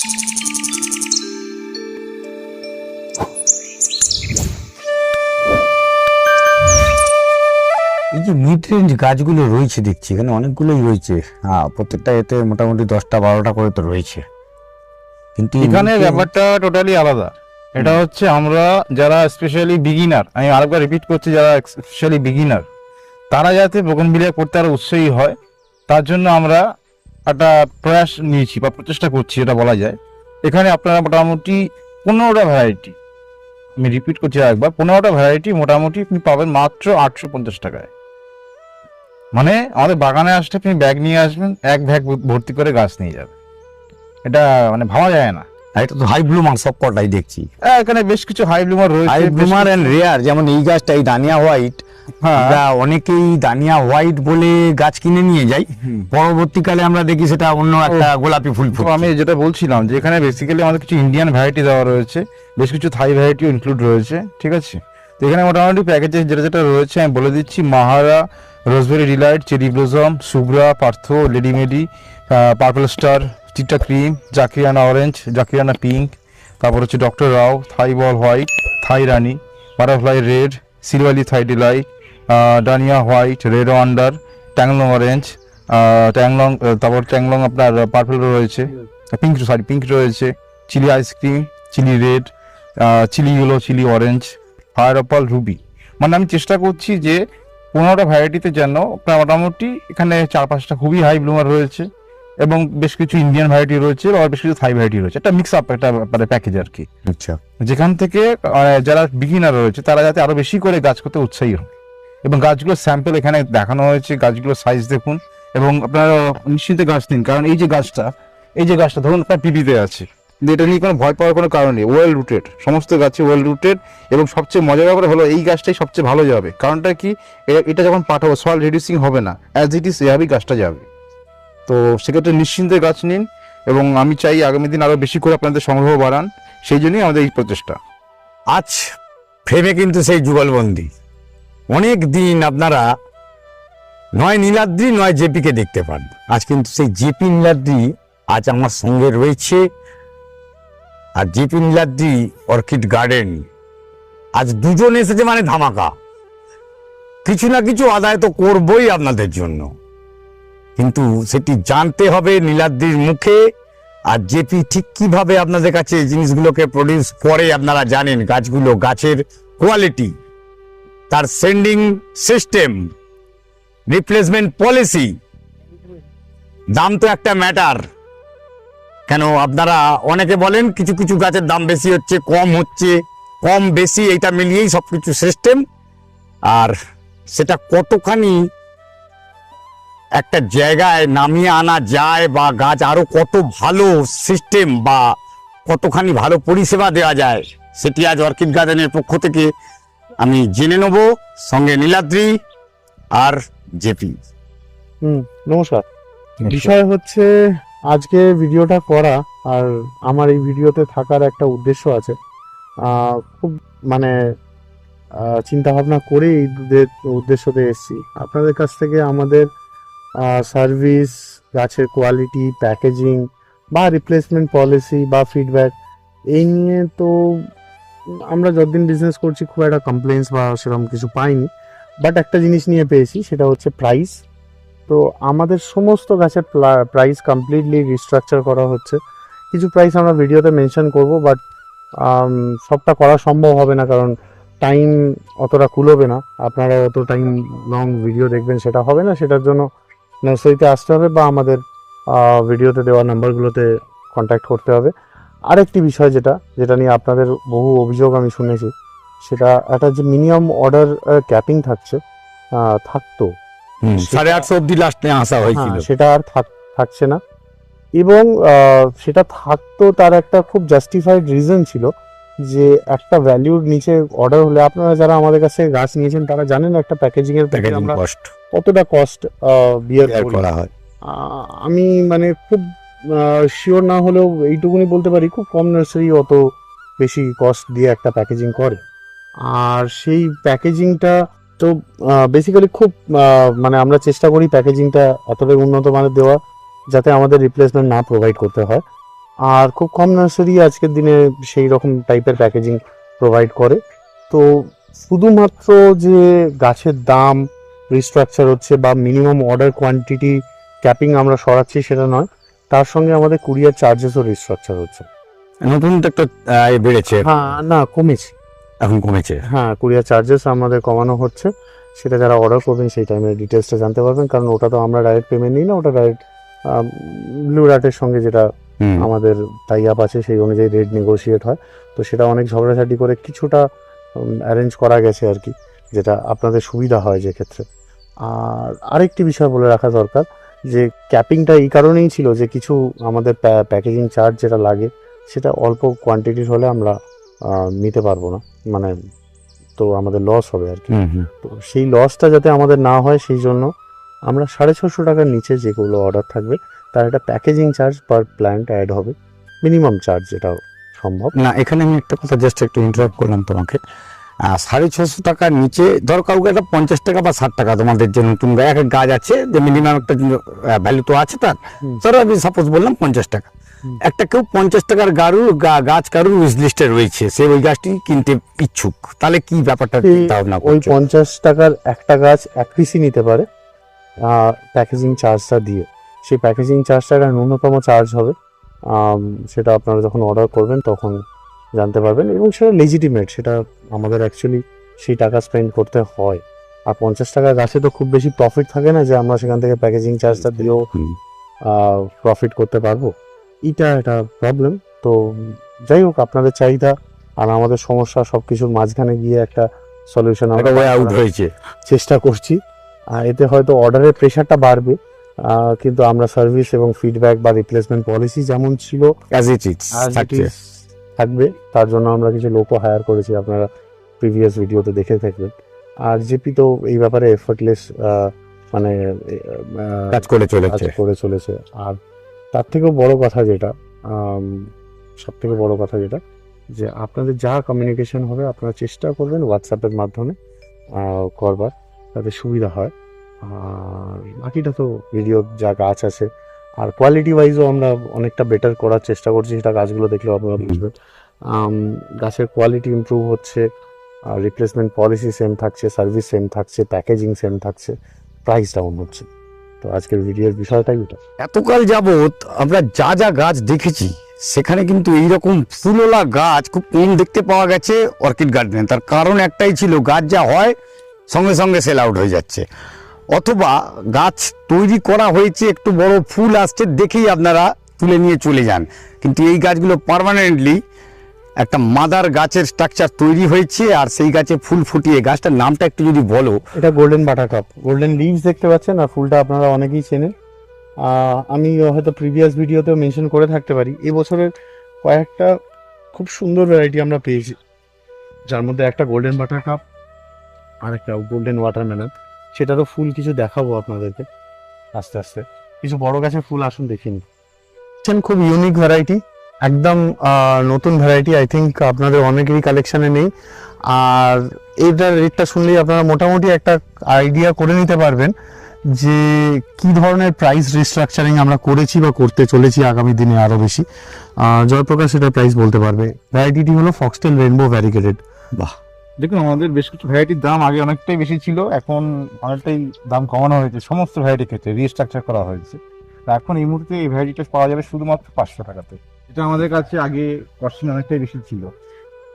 এই যে mid range গাছগুলো রয়েছে দেখছি এখানে অনেকগুলোই রয়েছে। হ্যাঁ, প্রত্যেকটা এতে মোটামুটি 10টা 12টা করে তো রয়েছে, কিন্তু এখানে ব্যাপারটা টোটালি আলাদা। এটা হচ্ছে আমরা যারা স্পেশালি বিগিনার, আমি আরেকবার রিপিট করছি, যারা স্পেশালি বিগিনার তারা যাতে বোগেনভিলিয়া করতে আরো উৎসাহী হয়, তার জন্য আমরা একটা প্রয়াস নিয়েছি বা প্রচেষ্টা করছি, এটা বলা যায়। এখানে আপনারা মোটামুটি 15টা ভ্যারাইটি, আমি রিপিট করছি একবার, 15টা ভ্যারাইটি মোটামুটি আপনি পাবেন মাত্র 850 টাকায়। মানে আমাদের বাগানে আসলে আপনি ব্যাগ নিয়ে আসবেন, এক ব্যাগ ভর্তি করে গাছ নিয়ে যাবেন। এটা মানে ভাবা যায় না। এটা তো হাই ব্লুমার সব কটাই দেখছি। এখানে বেশ কিছু হাই ব্লুমার রয়েছে, হাই ব্লুমার এন্ড রেয়ার, যেমন এই গাছটা এই দানিয়া হোয়াইট। হ্যাঁ, অনেকেই দানিয়া হোয়াইট বলে গাছ কিনে নিয়ে যায়, পরবর্তীকালে আমরা দেখি সেটা অন্য একটা গোলাপি ফুল ফুটছে। আমি যেটা বলছিলাম যে এখানে বেসিক্যালি আমাদের কিছু ইন্ডিয়ান ভ্যারাইটি দেওয়া রয়েছে, বেশ কিছু থাই ভ্যারাইটিও ইনক্লুড রয়েছে, ঠিক আছে। তো এখানে মোটামুটি প্যাকেজে যেটা যেটা রয়েছে আমি বলে দিচ্ছি: মাহারা, রোজবেরি ডিলাইট, চেরি ব্লসম, সুব্রা, Partha, lady maddy, purple star, cheetah cream, জাকিরানা অরেঞ্জ, জাকিরানা পিঙ্ক, তারপর হচ্ছে doctor Rao, Thai ball white, Thai Rani, butterfly red, সিলভালি থাই ডিলাইট, ডানিয়া হোয়াইট, রেড ওয়ান্ডার, ট্যাংলং অরেঞ্জ, ট্যাংলং, তারপর ট্যাংলং আপনার পার্পল রয়েছে, পিঙ্ক রয়েছে, chilli ice cream, chilli red, chilli yellow, chilli orange, fire opal, ruby. মানে আমি চেষ্টা করছি যে 15টা ভ্যারাইটিতে যেন প্রায় মোটামুটি এখানে 4-5টা খুবই হাই ব্লুমার রয়েছে এবং বেশ কিছু ইন্ডিয়ান ভ্যারাইটি রয়েছে আর বেশ কিছু থাই ভ্যারাইটি রয়েছে, একটা মিক্স আপ, একটা মানে প্যাকেজ আর কি। আচ্ছা, যেখান থেকে যারা বিগিনার রয়েছে তারা যাতে আরো বেশি করে গাছ করতে উৎসাহী হয়। এবং গাছগুলোর স্যাম্পল এখানে দেখানো হয়েছে, গাছগুলোর সাইজ দেখুন এবং আপনারা নিশ্চিন্তে গাছ নিন। কারণ এই যে গাছটা ধরুন আপনার পিপিতে আছে, এটা নিয়ে কোনো ভয় পাওয়ার কোনো কারণ নেই। ওয়েল রুটেড, সমস্ত গাছে ওয়েল রুটেড, এবং সবচেয়ে মজার ব্যাপার হলো এই গাছটাই সবচেয়ে ভালো যাবে। কারণটা কি, এটা যখন পাঠাবো সয়েল রিডিউসিং হবে না, অ্যাজ ইট ইজ এভাবেই গাছটা যাবে। তো সেক্ষেত্রে নিশ্চিন্তে গাছ নিন এবং আমি চাই আগামী দিন আরো বেশি করে আপনাদের সংগ্রহ বাড়ান, সেই জন্যই আমাদের এই প্রচেষ্টা। আজ ফ্রেমে কিন্তু সেই যুগলবন্দি, অনেক দিন আপনারা নয় নীলাদ্রি নয় জেপিকে দেখতে পান, আজ কিন্তু সেই জেপি নীলাদ্রি আজ আমার সঙ্গে রয়েছে। আর জেপি নীলাদ্রি অর্কিড গার্ডেন আজ দুজন এসেছে মানে ধামাকা, কিছু না কিছু আদায় তো করবই আপনাদের জন্য, কিন্তু সেটি জানতে হবে নীলাদ্রির মুখে। আর জেপি ঠিক কিভাবে আপনাদের কাছে এই জিনিসগুলোকে প্রডিউস করে আপনারা জানেন, গাছগুলো, গাছের কোয়ালিটি, তার সেন্ডিং সিস্টেম, রিপ্লেসমেন্ট পলিসি, দাম তো একটা ম্যাটার। কেন আপনারা অনেকে বলেন কিছু কিছু গাছের দাম বেশি হচ্ছে, কম বেশি এইটা মিলিয়েই সবকিছু সিস্টেম। আর সেটা কতখানি একটা জায়গায় নামিয়ে আনা যায় বা গাছ আরো কত ভালো সিস্টেম বা কতখানি ভালো পরিষেবা দেওয়া যায়, সেটি আজ অর্কিড গার্ডেনের পক্ষ থেকে আমি জেনে নেব, সঙ্গে নীলাদ্রি আর জেপি। নমস্কার। বিষয় হচ্ছে আজকে ভিডিওটা করা, আর আমার এই ভিডিওতে থাকার একটা উদ্দেশ্য আছে। খুব মানে চিন্তা ভাবনা করে এই উদ্দেশ্যতে এসেছি আপনাদের কাছ থেকে। আমাদের সার্ভিস, গাছের কোয়ালিটি, প্যাকেজিং বা রিপ্লেসমেন্ট পলিসি বা ফিডব্যাক, এই নিয়ে তো আমরা যতদিন বিজনেস করছি খুব একটা কমপ্লেন্স বা সেরকম কিছু পাইনি। বাট একটা জিনিস নিয়ে পেয়েছি, সেটা হচ্ছে প্রাইস। তো আমাদের সমস্ত গাছের প্রাইস কমপ্লিটলি রিস্ট্রাকচার করা হচ্ছে। কিছু প্রাইস আমরা ভিডিওতে মেনশন করব, বাট সবটা করা সম্ভব হবে না, কারণ টাইম অতটা কুলোবে না। আপনারা অত টাইম লং ভিডিও দেখবেন সেটা হবে না, সেটার জন্য নার্সারিতে আসতে হবে বা আমাদের ভিডিওতে দেওয়া নাম্বারগুলোতে কন্ট্যাক্ট করতে হবে। আরেকটি বিষয় যেটা নিয়ে আপনাদের বহু অভিযোগ আমি শুনেছি, সেটা একটা যে মিনিমাম অর্ডার ক্যাপিং থাকতো 850 অব্দি লাস্টে আসা হয়েছিল, সেটা আর থাকছে না। এবং সেটা থাকতো তার একটা খুব জাস্টিফাইড রিজন ছিল, যে একটা ভ্যালুর নিচে অর্ডার হলে, আপনারা যারা আমাদের কাছে গাছ নিয়েছেন তারা জানেন একটা প্যাকেজিং এর আমরা কতটা কস্ট বিয়ার করা হয়। আমি মানে খুব শিওর না হলেও এইটুকুনি বলতে পারি, খুব কম নার্সারি অত বেশি কস্ট দিয়ে একটা প্যাকেজিং করে। আর সেই প্যাকেজিংটা তো বেসিক্যালি খুব মানে আমরা চেষ্টা করি প্যাকেজিংটা এতটাই উন্নত মানের দেওয়া যাতে আমাদের রিপ্লেসমেন্ট না প্রোভাইড করতে হয়। আর খুব কম নার্সারি আজকের দিনে সেই রকম টাইপের প্যাকেজিং প্রোভাইড করে। তো শুধুমাত্র যে গাছের দাম রিস্ট্রাকচার হচ্ছে বা মিনিমাম অর্ডার কোয়ান্টিটি ক্যাপিং আমরা সরাচ্ছি সেটা নয়, তার সঙ্গে আমাদের কুরিয়ার চার্জেসও রিস্ট্রাকচার হচ্ছে। নতুন তো একটা বেড়েছে, হ্যাঁ, না কমেছে, এখন কমেছে। হ্যাঁ কুরিয়ার চার্জেস আমাদের কমানো হচ্ছে। সেটা যারা অর্ডার করবেন সেই টাইমে ডিটেলসটা জানতে পারবেন, কারণ ওটা তো আমরা ডাইরেক্ট পেমেন্ট নিই না, ওটা ডাইরেক্ট ব্লু ডার্টের সঙ্গে যেটা হুম। আমাদের টাই আপ আছে সেই অনুযায়ী রেট নেগোশিয়েট হয়। তো সেটা অনেক ঝগড়াঝাটি করে কিছুটা অ্যারেঞ্জ করা গেছে আর কি, যেটা আপনাদের সুবিধা হয় যে ক্ষেত্রে। আর আরেকটি বিষয় বলে রাখা দরকার যে ক্যাপিংটা এই কারণেই ছিল যে কিছু আমাদের প্যাকেজিং চার্জ যেটা লাগে সেটা অল্প কোয়ান্টিটির হলে আমরা নিতে পারবো না, মানে তো আমাদের লস হবে আর কি। হুম হুম। তো সেই লসটা যাতে আমাদের না হয় সেই জন্য আমরা 650 টাকার নিচে যেগুলো অর্ডার থাকবে তার একটা packaging charge per plant add হবে, মিনিমাম চার্জ যেটা সম্ভব। না, এখানে আমি একটা কথা জাস্ট একটু ইন্টারাপ্ট করলাম তোমাকে। 650 টাকার নিচে ধর কাউকে একটা 50 টাকা বা 60 টাকা, তোমাদের যে নতুন এক এক গাছ আছে যে মিনিমাম একটা ভ্যালু তো আছে তার, হুম। ধরো আমি সাপোজ বললাম 50 টাকা, হুম। একটা কেউ 50 টাকার গাছ কারুর উইশ লিস্টে রয়েছে, সে ওই গাছটি কিনতে ইচ্ছুক, তাহলে কি ব্যাপারটা চিন্তা ভাবনা ওই করছো? 50 টাকার একটা গাছ এক পিসই নিতে পারে প্যাকেজিং চার্জটা দিয়ে। সেই প্যাকেজিং চার্জটা একটা ন্যূনতম চার্জ হবে, সেটা আপনারা যখন অর্ডার করবেন তখন জানতে পারবেন, এবং সেটা লেজিটিমেট, সেটা আমাদের অ্যাকচুয়ালি সেই টাকা স্পেন্ড করতে হয়। আর 50 টাকা গাছে তো খুব বেশি প্রফিট থাকে না যে আমরা সেখান থেকে প্যাকেজিং চার্জটা দিয়েও হুম। প্রফিট করতে পারবো, এটা একটা প্রবলেম। তো যাই হোক, আপনাদের চাহিদা আর আমাদের সমস্যা সবকিছুর মাঝখানে গিয়ে একটা সলিউশন একটা ওয়ে আউট হয়েছে। চেষ্টা করছি। এতে হয়তো অর্ডারের প্রেশারটা বাড়বে, কিন্তু আমরা সার্ভিস এবং ফিডব্যাক বা রিপ্লেসমেন্ট পলিসি যেমন ছিল as it is as it থাকছে। is থাকবে। তার জন্য আমরা কিছু লোকও হায়ার করেছি, আপনারা প্রিভিয়াস ভিডিওতে দেখে থাকবেন। আর জেপি তো এই ব্যাপারে এফর্টলেস মানে কাজ করে কাজ চলেছে। করে চলেছে। আর তার থেকেও বড় কথা যেটা, সব থেকে বড় কথা যেটা, যে আপনাদের যা কমিউনিকেশন হবে আপনারা চেষ্টা করবেন হোয়াটসঅ্যাপের মাধ্যমে করবার, তাতে সুবিধা হয়। আর বাকিটা তো ভিডিও যা গাছ আছে, আর কোয়ালিটি ওয়াইজও আমরা অনেকটা বেটার করার চেষ্টা করছি, সেটা গাছগুলো দেখলে আপনারা বুঝবেন। গাছের কোয়ালিটি ইমপ্রুভ হচ্ছে, রিপ্লেসমেন্ট পলিসি সেম থাকছে, সার্ভিস সেম থাকছে, প্যাকেজিং সেম থাকছে, প্রাইস ডাউন হচ্ছে। তো আজকের ভিডিওর বিষয়টাই ওটা। এতকাল যাবত আমরা যা যা গাছ দেখেছি সেখানে কিন্তু এইরকম ফুলওয়ালা গাছ খুব কম দেখতে পাওয়া গেছে অর্কিড গার্ডেনে। তার কারণ একটাই ছিল, গাছ যা হয় সঙ্গে সঙ্গে সেল আউট হয়ে যাচ্ছে, অথবা গাছ তৈরি করা হয়েছে, একটু বড় ফুল আসছে দেখেই আপনারা তুলে নিয়ে চলে যান। কিন্তু এই গাছগুলো পার্মানেন্টলি একটা মাদার গাছের স্ট্রাকচার তৈরি হয়েছে, আর সেই গাছে ফুল ফুটিয়ে, গাছটার নামটা একটু যদি বলো। এটা গোল্ডেন বাটারকাপ, গোল্ডেন লিভস দেখতে পাচ্ছেন, আর ফুলটা আপনারা অনেকেই চেনেন। আমি হয়তো প্রিভিয়াস ভিডিওতেও মেনশন করে থাকতে পারি, এবছরের কয়েকটা খুব সুন্দর ভ্যারাইটি আমরা পেয়েছি, যার মধ্যে একটা গোল্ডেন বাটারকাপ আর একটা গোল্ডেন ওয়াটারমেলন। সেটারও ফুল কিছু দেখাবো আপনাদেরকে আস্তে আস্তে। কিছু বড় গাছের ফুল আসুন দেখিনি, খুব ইউনিক ভ্যারাইটি, একদম নতুন ভ্যারাইটি। আই থিঙ্ক আপনাদের অনেকেরই কালেকশনে নেই। আর এইটার রেটটা শুনলেই আপনারা মোটামুটি একটা আইডিয়া করে নিতে পারবেন যে কি ধরনের প্রাইস রিস্ট্রাকচারিং আমরা করেছি বা করতে চলেছি আগামী দিনে আরো বেশি। জয়প্রকাশ এটা প্রাইস বলতে পারবে। ভ্যারাইটিটি হলো ফক্সটেল রেইনবো ভ্যারিগেটেড। বাহ, দেখুন, আমাদের বেশ কিছু ভ্যারাইটির দাম আগে অনেকটাই বেশি ছিল, এখন অনেকটাই দাম কমানো হয়েছে, সমস্ত ভ্যারাইটির ক্ষেত্রে রিস্ট্রাকচার করা হয়েছে। তো এখন এই মুহূর্তে এই ভ্যারাইটিটা পাওয়া যাবে শুধুমাত্র 500 টাকাতে। এটা আমাদের কাছে আগে কস্টিং অনেকটাই বেশি ছিল,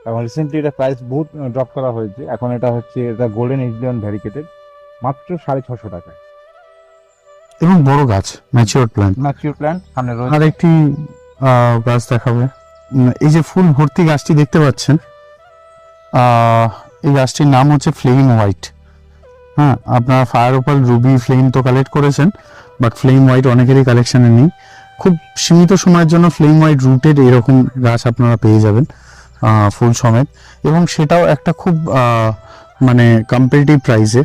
এবং রিসেন্টলি এটা প্রাইস বহুত ড্রপ করা হয়েছে। এখন এটা হচ্ছে এটা গোল্ডেন এজলিয়ন ভ্যারিগেটেড, মাত্র 650 টাকায়। এবং বড় গাছ, ম্যাচিওর প্ল্যান্ট। ম্যাচিওর প্ল্যান্ট সামনে রয়েছে। আর একটি গাছ দেখাবে, এই যে ফুল ভর্তি গাছটি দেখতে পাচ্ছেন, এই গাছটির নাম হচ্ছে ফ্লেম হোয়াইট। হ্যাঁ, আপনারা ফায়ার ওপাল, রুবি, ফ্লেম তো কালেক্ট করেছেন, বাট ফ্লেম হোয়াইট অনেকেরই কালেকশনে নেই। খুব সীমিত সময়ের জন্য ফ্লেম হোয়াইট রুটেড এরকম গাছ আপনারা পেয়ে যাবেন ফুল সমেত, এবং সেটাও একটা খুব মানে কম্পিটিটিভ প্রাইসে।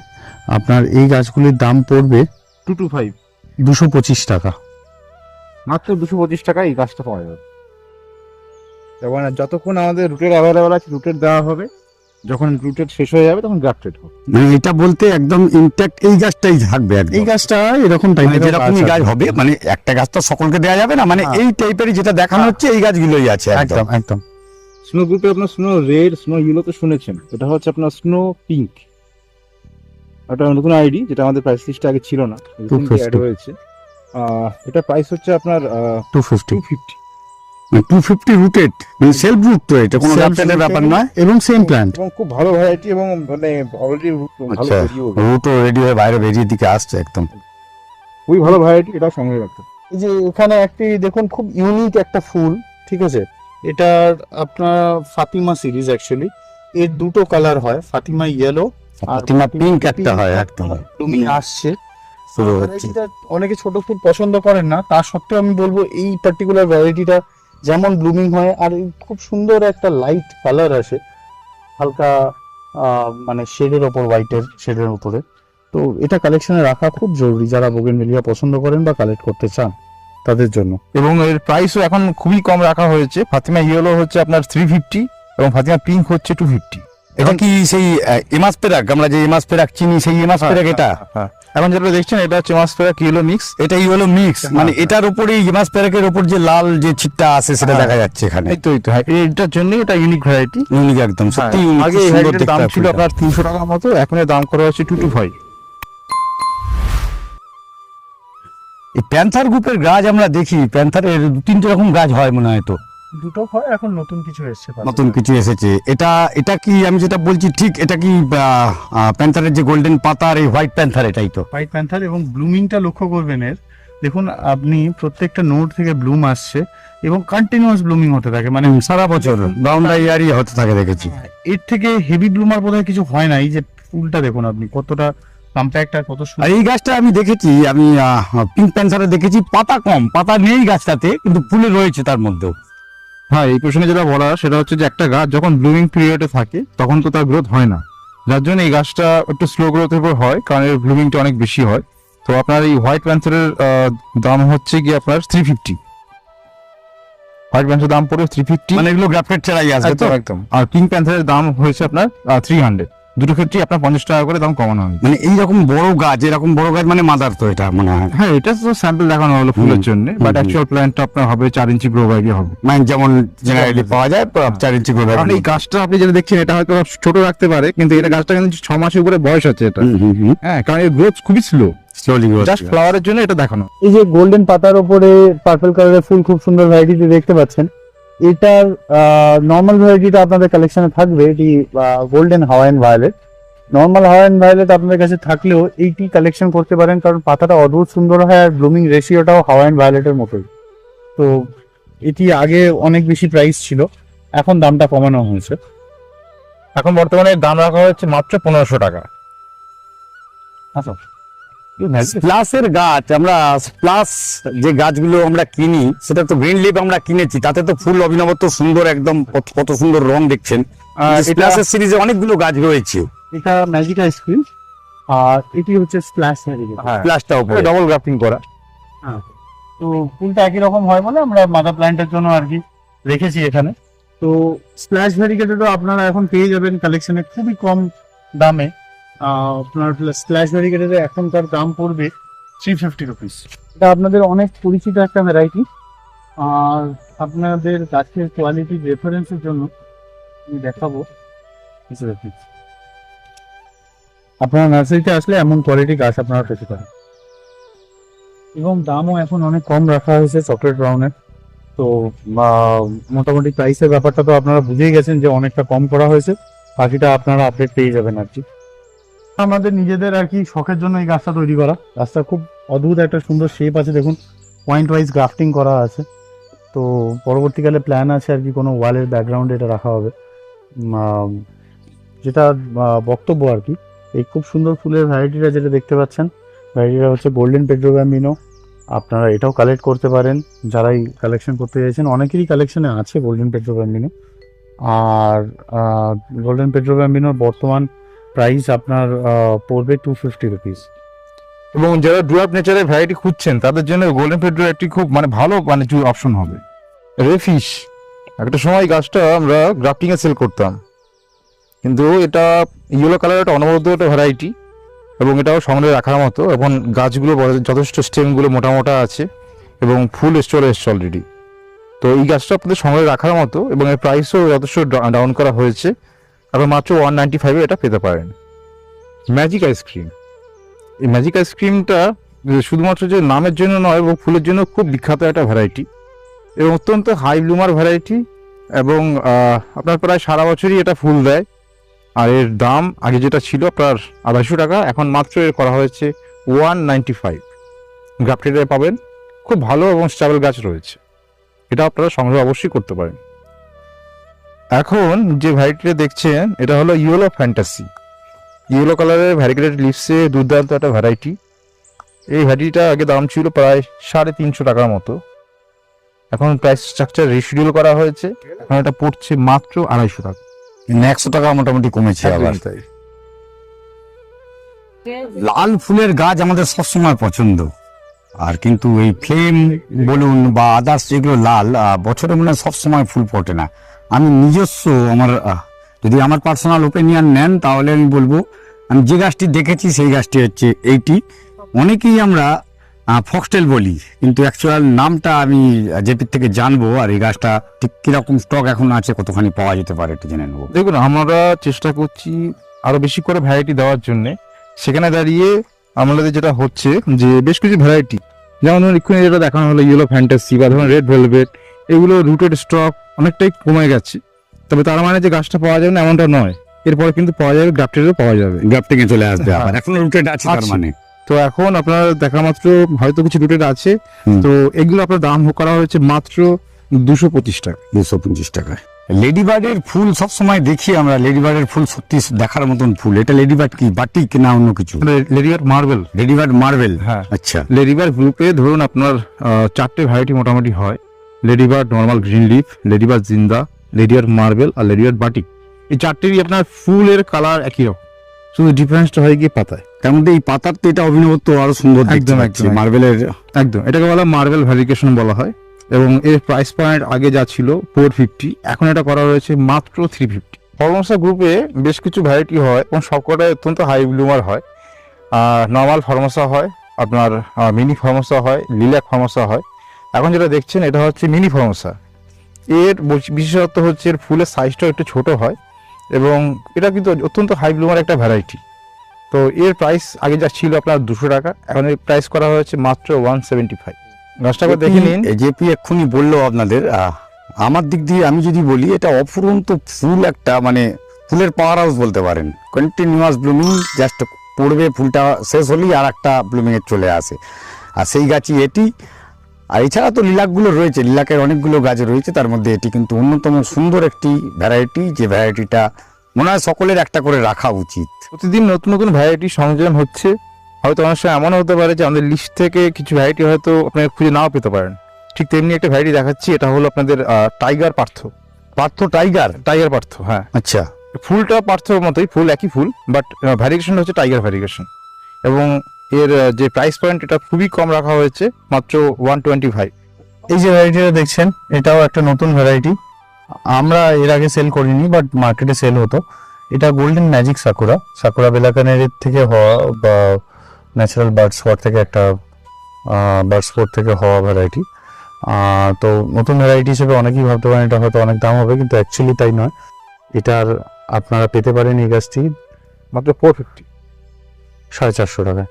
আপনার এই গাছগুলির দাম পড়বে 225, 225 টাকা। মাত্র 225 টাকায় এই গাছটা পাওয়া যাবে। এবং যতক্ষণ আমাদের রুটের অ্যাভেলেবেল আছে রুটের দেওয়া হবে, যখন রুটেড শেষ হয়ে যাবে তখন গ্রাফটেড হবে। মানে এটা বলতে একদম ইনট্যাক্ট এই গাছটাই থাকবে একদম। এই গাছটা এরকম মানে টাইপের যেরকমই গাছ হবে, মানে একটা গাছ তো সকলকে দেওয়া যাবে না, মানে হ্যাঁ। এই টাইপেরই যেটা দেখানো হচ্ছে এই গাছগুলোই আছে একদম। একদম একদম। স্নো গ্রুপে আপনার স্নো রেড, স্নো ইয়েলো তো শুনেছেন, এটা হচ্ছে আপনার স্নো পিঙ্ক, এটা নতুন আইডি যেটা আমাদের প্রাইস লিস্টে আগে ছিল না, 250 অ্যাড হয়েছে। এটা প্রাইস হচ্ছে আপনার 250 250 250 রুটেড, মানে সেলফ রুট, তো এটা কোনো গ্রাফটেডের ব্যাপার নয়। এবং সেম প্ল্যান্ট। এবং খুব ভালো ভ্যারাইটি এবং মানে অলরেডি ভালো আচ্ছা, বেরিয়েও গেছে। রুটও রেডি হয়ে বাইরে বেরিয়ে দিকে আসছে একদম। খুবই ভালো ভ্যারাইটি, এটা সঙ্গে রাখতে। এই যে এখানে একটি দেখুন খুব ইউনিক একটা ফুল, ঠিক আছে, এটার আপনার ফাতিমা সিরিজ অ্যাকচুয়ালি। এর দুটো কালার হয়, ফাতিমা ইয়েলো আর ফাতিমা পিঙ্ক একটা হয় একদম। ব্লুমিং আসছে। শুরু হচ্ছে। ভ্যারাইটিটা অনেকে ছোট ফুল পছন্দ করেন না, তা সত্ত্বেও আমি বলবো এই পার্টিকুলার ভ্যারাইটিটা যেমন ব্লুমিং হয় আর খুব সুন্দর একটা লাইট কালার আসে, হালকা মানে শেডের ওপর, হোয়াইটের শেডের উপরে। তো এটা কালেকশনে রাখা খুব জরুরি যারা বোগেনভেলিয়া পছন্দ করেন বা কালেক্ট করতে চান তাদের জন্য। এবং এর প্রাইসও এখন খুবই কম রাখা হয়েছে। ফাতিমা ইয়েলো হচ্ছে আপনার 350 এবং ফাতিমা পিঙ্ক হচ্ছে 250। এটা কি সেই এমাস পেরাক, আমরা যে এমাস পেরাক চিনি সেই এমাস পেরাক এটা? হ্যাঁ, এখন যেটা দেখছেন এটা হচ্ছে মাসপেরা ইয়েলো মিক্স। এটাই হলো মিক্স, মানে এটার উপরেই এমাস পেরাকের উপর যে লাল যে ছিটটা আছে সেটা হ্যাঁ। দেখা যাচ্ছে এখানে। এই তো হ্যাঁ, এটার জন্য এটা ইউনিক ভ্যারাইটি। ইউনিক একদম, সত্যি unique, আগে খুব এই সুন্দর ভ্যারাইটির দাম দেখতে ছিল ফুলটা। আপনার 300 টাকা মতো, এখন এর দাম করা হচ্ছে 225। এই প্যান্থার গ্রুপের গাছ আমরা দেখি, প্যান্থারের 2-3 রকম গাছ হয় মনে হয়, তো দুটো হয়, এখন নতুন কিছু এসছে। নতুন কিছু এসেছে। এটা কি আমি যেটা বলছি ঠিক, এটা কি প্যান্থারের যে গোল্ডেন পাতা আর এই হোয়াইট প্যান্থার এটাই তো? White panther. এবং ব্লুমিংটা লক্ষ্য করবেন এর, দেখুন আপনি প্রত্যেকটা নোট থেকে ব্লুম আসছে এবং কন্টিনিউয়াস ব্লুমিং হতে থাকে, মানে সারা বছর বাউন্ডারি ইয়ারই হতে থাকে দেখেছি। এর থেকে হেভি ব্লুমার বোধহয় কিছু হয় না। এই যে ফুলটা দেখুন আপনি কতটা কম্প্যাক্ট আর কত আর সুন্দর। এই গাছটা আমি দেখেছি, আমি পিঙ্ক প্যান্থারে দেখেছি পাতা কম, পাতা নেই গাছটাতে, কিন্তু ফুলে রয়েছে তার মধ্যেও। হ্যাঁ, এই প্রশ্নে যেটা বলা সেটা হচ্ছে যে একটা গাছ যখন ব্লুমিং পিরিয়ডে থাকে তখন তো তার গ্রোথ হয় না, যার জন্য এই গাছটা একটু স্লো গ্রোথের উপর হয়, কারণ এর ব্লুমিংটা অনেক বেশি হয়। তো আপনার এই হোয়াইট প্যান্থারের দাম হচ্ছে কি আপনার 350। হোয়াইট প্যান্থারের দাম পড়বে 350, মানে এগুলো গ্রাফটেড ছাড়াই আসবে তো? একদম। আর পিঙ্ক প্যান্থারের দাম হয়েছে আপনার 300। দুটো ক্ষেত্রেই আপনার 50 টাকা করে দাম কমানো হয়। মানে এইরকম বড় গাছ, এরকম বড় গাছ মানে মাদার তো এটা মনে হয়। হ্যাঁ, এটা তো স্যাম্পল দেখানো হলো ফুলের জন্য, বাট অ্যাকচুয়াল প্ল্যান্টটা আপনার হবে 4 ইঞ্চি গ্রো ব্যাগে হবে। মানে যেমন জেনারেলি পাওয়া যায় 4 ইঞ্চি করে। কারণ এই গাছটা আপনি যেটা দেখছেন এটা হয়তো ছোট রাখতে পারে, কিন্তু এটা গাছটা কিন্তু 6 মাসের উপরে বয়স আছে এটা। হ্যাঁ, কারণ এর গ্রোথ খুবই স্লো, স্লোলি জাস্ট ফ্লাওয়ারের জন্য এটা দেখানো। এই যে গোল্ডেন পাতার উপরে পার্পল কালারের ফুল খুব সুন্দর ভ্যারাইটিতে দেখতে পাচ্ছেন। এটার নর্মাল ভ্যারাইটিটা আপনাদের কালেকশনে থাকবে, এটি golden Hawaiian violet. Normal Hawaiian violet আপনাদের কাছে থাকলেও এইটি কালেকশন করতে পারেন, কারণ পাতাটা অদ্ভুত সুন্দর হয় আর ব্লুমিং রেশিওটাও হাওয়াইয়ান ভায়োলেটের মতোই। তো এটি আগে অনেক বেশি প্রাইস ছিল, এখন দামটা কমানো হয়েছে। এখন বর্তমানে এর দাম রাখা হচ্ছে মাত্র 1500 টাকা। আচ্ছা, প্লাসের গাছ, আমরা প্লাস যে গাছগুলো আমরা কিনি সেটা তো গ্রিন লিফ আমরা কিনেছি, তাতে তো ফুল অভিনবত্ব সুন্দর একদম, কত সুন্দর রং দেখছেন। প্লাসের সিরিজে অনেকগুলো গাছ রয়েছে। এটা ম্যাজিক আইসক্রিম আর এটি হচ্ছে স্প্ল্যাশ ভ্যারিগেট। প্লাসটা উপরে ডবল গ্রাফটিং করা। তো ফুলটা একই রকম হয় বলে আমরা মাদার প্ল্যান্টের জন্য আর কি রেখেছি এখানে। তো স্প্ল্যাশ ভ্যারিগেটেডও আপনারা এখন পেয়ে যাবেন কালেকশনে খুবই কম দামে। আপনার স্প্ল্যাশ ভ্যারিগেটের এখনকার দাম পড়বে 350 রুপিস। এটা আপনাদের অনেক পরিচিত একটা ভ্যারাইটি, আর আপনাদের গাছের কোয়ালিটি রেফারেন্সের জন্য আমি দেখাবো। আপনারা নার্সারিতে আসলে এমন কোয়ালিটি গাছ আপনারা পেতে পারেন, এবং দামও এখন অনেক কম রাখা হয়েছে চকলেট ব্রাউনের। তো মোটামুটি প্রাইসের ব্যাপারটা তো আপনারা বুঝেই গেছেন যে অনেকটা কম করা হয়েছে, বাকিটা আপনারা আপডেট পেয়ে যাবেন আর কি। আমাদের নিজেদের আর কি শখের জন্য এই গাছটা তৈরি করা। গাছটা খুব অদ্ভুত একটা সুন্দর শেপ আছে, দেখুন পয়েন্ট ওয়াইজ গ্রাফটিং করা আছে। তো পরবর্তীকালে প্ল্যান আছে আর কি কোনো ওয়ালের ব্যাকগ্রাউন্ডে এটা রাখা হবে। যেটা বক্তব্য আর কি, এই খুব সুন্দর ফুলের ভ্যারাইটিটা যেটা দেখতে পাচ্ছেন, ভ্যারাইটিটা হচ্ছে গোল্ডেন পেড্রো ব্যাম্বিনো। আপনারা এটাও কালেক্ট করতে পারেন যারাই কালেকশন করতে চাইছেন, অনেকেরই কালেকশনে আছে গোল্ডেন পেড্রো ব্যাম্বিনো। আর গোল্ডেন পেড্রো ব্যাম্বিনোর বর্তমান প্রাইস আপনার পড়বে 250 রুপিস। এবং যারা ডুয়ার্ফ নেচারের ভ্যারাইটি খুঁজছেন তাদের জন্য গোল্ডেন পেড্রো একটি খুব মানে ভালো মানে অপশন হবে। রেফিশ একটা সময় গাছটা আমরা গ্রাফটিং এ সেল করতাম, কিন্তু এটা ইয়েলো কালার একটা অনবদ্য একটা ভ্যারাইটি, এবং এটাও সংগ্রহে রাখার মতো, এবং গাছগুলো যথেষ্ট স্টেমগুলো মোটা মোটা আছে এবং ফুল চলে এসছে অলরেডি। তো এই গাছটা আপনাদের সংগ্রহে রাখার মতো, এবং এর প্রাইসও যথেষ্ট ডাউন করা হয়েছে, আপনারা মাত্র 195 এটা পেতে পারেন। ম্যাজিক আইসক্রিম, এই ম্যাজিক আইসক্রিমটা শুধুমাত্র যে নামের জন্য নয়, এবং ফুলের জন্য খুব বিখ্যাত একটা ভ্যারাইটি এবং অত্যন্ত হাই ব্লুমার ভ্যারাইটি, এবং আপনার প্রায় সারা বছরই এটা ফুল দেয়। আর এর দাম আগে যেটা ছিল আপনার 250 টাকা, এখন মাত্র এর করা হয়েছে 195। গ্রাফটেডে পাবেন, খুব ভালো এবং স্টেবল গাছ রয়েছে, এটা আপনারা সংগ্রহ অবশ্যই করতে পারেন। এখন যে ভ্যারাইটিটা দেখছেন এটা হলো ইয়েলো ফ্যান্টাসি। ইয়েলো কালারের ভ্যারিগেটেড লিভসে দুর্দান্ত একটা ভ্যারাইটি। এই ভ্যারাইটিটা আগে দাম ছিল প্রায় 350 টাকার মতো, এখন প্রাইস স্ট্রাকচার রিশিডিউল করা হয়েছে, এখন এটা পড়ছে মাত্র 250 টাকা। 100 টাকা মোটামুটি কমেছে আবার। একদমই তাই। লাল ফুলের গাছ আমাদের সবসময় পছন্দ, আর কিন্তু এই ফ্লেম বলুন বা আদার্স যেগুলো লাল, বছরে মনে হয় সবসময় ফুল ফোটে না। আমি নিজস্ব আমার যদি আমার পার্সোনাল ওপিনিয়ন নেন তাহলে আমি বলবো, আমি যে গাছটি দেখেছি সেই গাছটি হচ্ছে এইটি। অনেকেই আমরা ফক্সটেল বলি, কিন্তু অ্যাকচুয়াল নামটা আমি জেপির থেকে জানবো, আর এই গাছটা ঠিক কিরকম স্টক এখন আছে, কতখানি পাওয়া যেতে পারে একটু জেনে নেবো। দেখুন, আমরা চেষ্টা করছি আরো বেশি করে ভ্যারাইটি দেওয়ার জন্য। সেখানে দাঁড়িয়ে আমাদের যেটা হচ্ছে যে বেশ কিছু ভ্যারাইটি, যেমন ধরুন এক্ষুনি যেটা দেখানো হলো ইয়েলো ফ্যান্টাসি বা ধরুন রেড ভেলভেট, এগুলো রুটেড স্টক অনেকটাই কমে গেছে। তবে তার মানে যে গাছটা পাওয়া যাবে না এমনটা নয়, এরপরে কিন্তু পাওয়া যাবে, গ্রাফটেডও পাওয়া যাবে, গ্রাফটিং এ চলে আসবে আবার, এখনো রুটেড আছে তার মানে। তো এখন আপনার দেখা মাত্র হয়তো কিছু রুটেড আছে, তো এগুলো আপনার দাম করা হয়েছে মাত্র 225 টাকা। 225 টাকায়। লেডিবার্ডের ফুল সব সময় দেখি আমরা, লেডিবার্ডের ফুল সত্যি দেখার মতন ফুল। এটা লেডিবার্ড কি বাটিক না অন্য কিছু? Ladybird marble. লেডিবার্ড মার্বেল, হ্যাঁ। আচ্ছা। লেডিবার্ড গ্রুপে ধরুন আপনার 4টে ভ্যারাইটি মোটামুটি হয়। Ladybird normal green leaf, ladybird জিন্দা, লেডিবার্ড মার্বেল আর লেডিবার্ড বাটিক। এই 4টেরই আপনার ফুলের কালার একই রকম, শুধু ডিফারেন্সটা হয় গিয়ে পাতায়। তার মধ্যে এই পাতার তো এটা অভিনবত্ব আরো সুন্দর দেখতে একদম, পাচ্ছি একদম। মার্বেলের। একদম, এটাকে বলা মার্বেল ভ্যারিগেশন বলা হয়, এবং এর প্রাইস পয়েন্ট আগে যা ছিল 450, এখন এটা করা হয়েছে মাত্র 350। ফরমোসা গ্রুপে বেশ কিছু ভ্যারাইটি হয় এবং সবকটাই অত্যন্ত হাই ব্লুমার হয়। নর্মাল ফরমোসা হয়, আপনার মিনি ফরমোসা হয়, লিলাক ফরমোসা হয়। এখন যেটা দেখছেন এটা হচ্ছে মিনি ফরমোসা। এর বিশেষত্ব হচ্ছে এর ফুলের সাইজটাও একটু ছোট হয়, এবং এটা কিন্তু অত্যন্ত হাই ব্লুমার একটা ভ্যারাইটি। তো এর প্রাইস আগে যা ছিল আপনার 200 টাকা, এখন এর প্রাইস করা হয়েছে মাত্র 175। গাছটা করে দেখে নিন। জেপি এক্ষুনি বললো আপনাদের, আমার দিক দিয়ে আমি যদি বলি, এটা অফুরন্ত ফুল একটা, মানে ফুলের পাওয়ার হাউস বলতে পারেন। কন্টিনিউয়াস ব্লুমিং, জাস্ট পড়বে ফুলটা শেষ হলেই আর একটা ব্লুমিং এর চলে আসে, আর সেই গাছই এটি। আর এছাড়া তো লিলাকগুলো রয়েছে, লিলাকের অনেকগুলো গাছ রয়েছে, তার মধ্যে এটি কিন্তু অন্যতম সুন্দর একটি ভ্যারাইটি, যে ভ্যারাইটিটা মনে হয় সকলের একটা করে রাখা উচিত। প্রতিদিন নতুন নতুন ভ্যারাইটি সংযোজন হচ্ছে, হয়তো অনেক সময় এমনও হতে পারে যে আমাদের লিস্ট থেকে কিছু ভ্যারাইটি হয়তো আপনারা খুঁজে নাও পেতে পারেন। ঠিক তেমনি একটা ভ্যারাইটি দেখাচ্ছি, এটা হলো আপনাদের tiger Partha. Partha tiger, tiger Partha, হ্যাঁ। আচ্ছা। ফুলটা পার্থর মতোই, ফুল একই ফুল, বাট ভ্যারিগেশন হচ্ছে টাইগার ভ্যারিগেশন, এবং এর যে প্রাইস পয়েন্ট এটা খুবই কম রাখা হয়েছে, মাত্র 125। এই যে ভ্যারাইটিটা দেখছেন এটাও একটা নতুন ভ্যারাইটি, আমরা এর আগে সেল করিনি, বাট মার্কেটে সেল হতো। এটা গোল্ডেন ম্যাজিক সাকুরা, সাকুরা বেলাকানের থেকে হওয়া বা ন্যাচারাল বার্ড স্পট থেকে একটা বার্ড স্পট থেকে হওয়া ভ্যারাইটি। তো নতুন ভ্যারাইটি হিসেবে অনেকেই ভাবতে পারেন এটা হয়তো অনেক দাম হবে, কিন্তু অ্যাকচুয়ালি তাই নয়। এটার আপনারা পেতে পারেন এই গাছটি মাত্র 450, 450 টাকায়।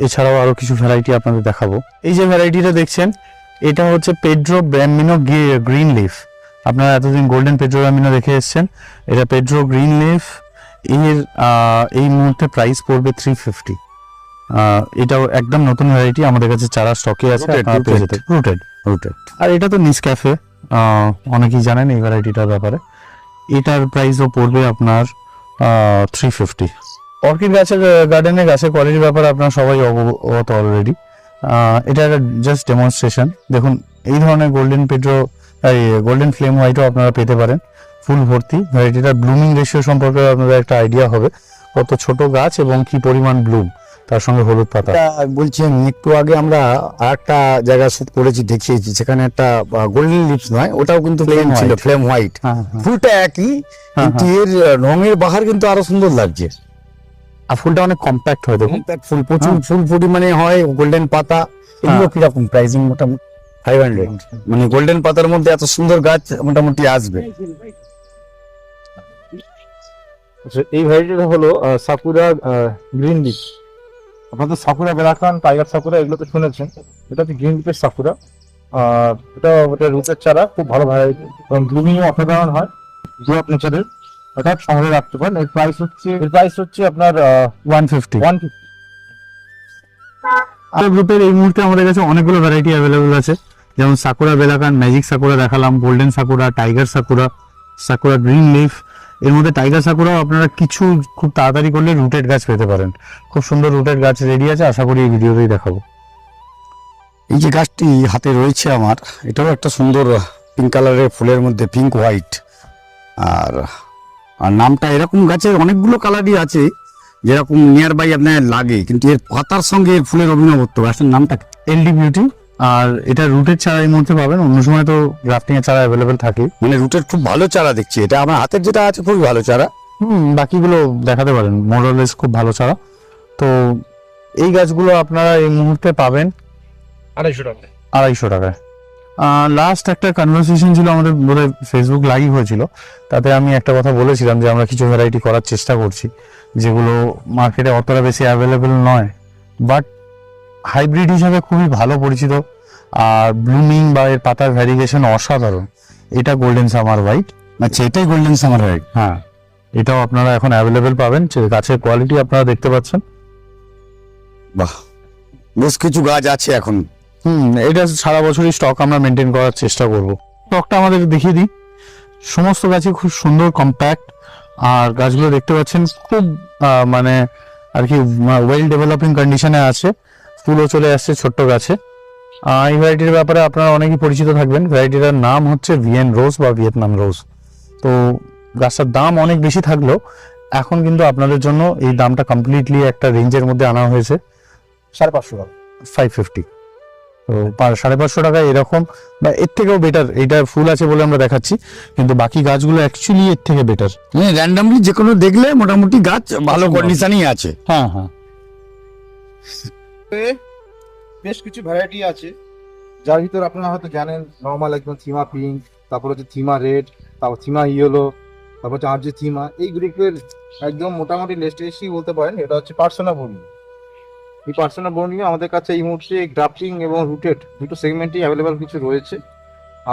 এছাড়াও আরো কিছু ভ্যারাইটি আপনাদের দেখাবো। এই যে ভ্যারাইটিটা দেখছেন এটা হচ্ছে পেড্রো ব্র্যামিনো গ্রিন লিফ। আপনারা এতদিন গোল্ডেন পেড্রো ব্র্যামিনো দেখে এসেছেন, এটা পেড্রো গ্রিন লিফ। এর এই মুহূর্তে প্রাইস পড়বে 350। এটাও একদম নতুন ভ্যারাইটি, আমাদের কাছে চারা স্টকে আছে, রুটেড। আর এটা তো নিসক্যাফে, অনেকেই জানেন এই ভ্যারাইটিটার ব্যাপারে। এটার প্রাইসও পড়বে আপনার 350। অর্কিড গাছের গার্ডেনে গাছের কোয়ালিটির ব্যাপারে আপনারা সবাই অবগত অলরেডি। এটা একটা জাস্ট ডেমনস্ট্রেশন। দেখুন এই ধরনের গোল্ডেন ফ্লেম হোয়াইটও আপনারা পেতে পারেন, ফুল ভর্তি। ভ্যারাইটিটার ব্লুমিং রেশিও সম্পর্কে আপনাদের একটা আইডিয়া হবে, কত ছোট গাছ এবং কি পরিমাণ ব্লুম। তার সঙ্গে হলুদ পাতা। এটা বলছি আমি একটু আগে আমরা আরেকটা জায়গা শুট করেছি, দেখিয়েছি, সেখানে একটা গোল্ডেন লিপস নয়, ওটাও কিন্তু ফ্লেম ছিল, white। Flame white. হ্যাঁ হ্যাঁ। ফুলটা একই, কিন্তু এর রঙের বাহার কিন্তু আরো সুন্দর লাগছে। আর ফুলটা অনেক কম্প্যাক্ট হয় দেখুন। ফুল প্রচুর ফুল পরিমাণে হয়, গোল্ডেন পাতা। এগুলো কিরকম প্রাইসিং? মোটামুটি 500। মানে গোল্ডেন পাতার মধ্যে এত সুন্দর গাছ মোটামুটি আসবে। এই ভ্যারাইটিটা হলো সাকুরা গ্রিন লিফ। আপনারা তো সাকুরা বেলাকান, টাইগার সাকুরা এগুলো তো শুনেছেন, এটা হচ্ছে গ্রিন লিফের সাকুরা। এটা রুটের চারা, খুব ভালো ভ্যারাইটি এবং ব্লুমিংও অসাধারণ হয়, গ্রো আপ নেচারের। এটা সংগ্রহে রাখতে পারেন। এর প্রাইস হচ্ছে আপনার 150। 150। আর গ্রুপের এই মুহূর্তে আমাদের কাছে অনেকগুলো ভ্যারাইটি অ্যাভেলেবল আছে, যেমন সাকুরা বেলাকান, ম্যাজিক সাকুরা দেখালাম, golden sakura, tiger sakura, sakura green leaf. এর মধ্যে টাইগার সাকুরাও আপনারা কিছু খুব তাড়াতাড়ি করলে রুটেড গাছ পেতে পারেন। খুব সুন্দর রুটেড গাছ রেডি আছে, আশা করি এই ভিডিওতেই দেখাবো। এই যে গাছটি হাতে রয়েছে আমার, এটাও একটা সুন্দর পিঙ্ক কালারের ফুলের মধ্যে পিঙ্ক হোয়াইট। আর আর নামটা এরকম গাছের অনেকগুলো কালারই আছে, যেরকম নিয়ার বাই আপনার লাগে, কিন্তু এর পাতার সঙ্গে এর ফুলের অভিনবত্ব। গাছের নামটা কি? এলডি বিউটি। আর এটা রুটের চারা এই মুহূর্তে পাবেন, অন্য সময় তো গ্রাফটিং এর চারা অ্যাভেলেবেল থাকে। মানে রুটের খুব ভালো চারা দেখছি। এটা আমার হাতের যেটা আছে খুবই ভালো চারা। বাকিগুলো দেখাতে পারেন, মোরলেস খুব ভালো চারা। তো এই গাছগুলো আপনারা এই মুহূর্তে পাবেন 250 টাকায়। লাস্ট একটা কনভারসেশন ছিল আমাদের, বোধহয় ফেসবুক লাইভ হয়েছিল, তাতে আমি একটা কথা বলেছিলাম যে আমরা কিছু ভ্যারাইটি করার চেষ্টা করছি যেগুলো মার্কেটে অতটা বেশি অ্যাভেলেবেল নয়, বাট হাইব্রিড হিসাবে খুবই ভালো পরিচিত। আর ব্লুমিং বা এর পাতার ভ্যারিগেশন অসাধারণ। এটা গোল্ডেন সামার হোয়াইট। আচ্ছা, এটাই গোল্ডেন সামার হোয়াইট। হ্যাঁ, এটাও আপনারা এখন অ্যাভেলেবেল পাবেন। গাছের কোয়ালিটি আপনারা দেখতে পাচ্ছেন। বাহ, বেশ কিছু গাছ আছে এখন। এটা সারা বছরই স্টক আমরা মেনটেন করার চেষ্টা করব। স্টকটা আমাদের দেখিয়ে দিই। সমস্ত গাছই খুব সুন্দর কম্প্যাক্ট, আর গাছগুলো দেখতে পাচ্ছেন খুব মানে আর কি ওয়েল ডেভেলপিং কন্ডিশনে আছে। ফুলও চলে আসছে ছোট্ট গাছে। এই ভ্যারাইটির ব্যাপারে আপনারা অনেকেই পরিচিত থাকবেন। ভ্যারাইটিটার নাম হচ্ছে ভিয়েন রোজ বা ভিয়েতনাম রোজ। তো গাছটার দাম অনেক বেশি থাকলেও এখন কিন্তু আপনাদের জন্য এই দামটা কমপ্লিটলি একটা রেঞ্জের মধ্যে আনা হয়েছে। 550 টাকা, 550। তো 550 টাকা এরকম বা এর থেকেও বেটার। এটা ফুল আছে বলে আমরা দেখাচ্ছি, কিন্তু বাকি গাছগুলো অ্যাকচুয়ালি এর থেকে বেটার। মানে র্যান্ডামলি যে কোনো দেখলে মোটামুটি গাছ ভালো কন্ডিশনই আছে। হ্যাঁ হ্যাঁ। বেশ কিছু ভ্যারাইটি আছে, যার ভিতর আপনারা হয়তো জানেন নর্মাল একদম থিমা পিঙ্ক, তারপর হচ্ছে থিমা রেড, তারপর থিমা ইয়েলো, তারপর হচ্ছে আর যে থিমা, এই গ্রুপের একদম মোটামুটি লেটেস্ট বলতে পারেন। এটা হচ্ছে পার্সোনা বর্নি। এই পার্সোনা বর্নি আমাদের কাছে এই মুহূর্তে গ্রাফটিং এবং রুটেড দুটো সেগমেন্টই অ্যাভেলেবেল কিছু রয়েছে।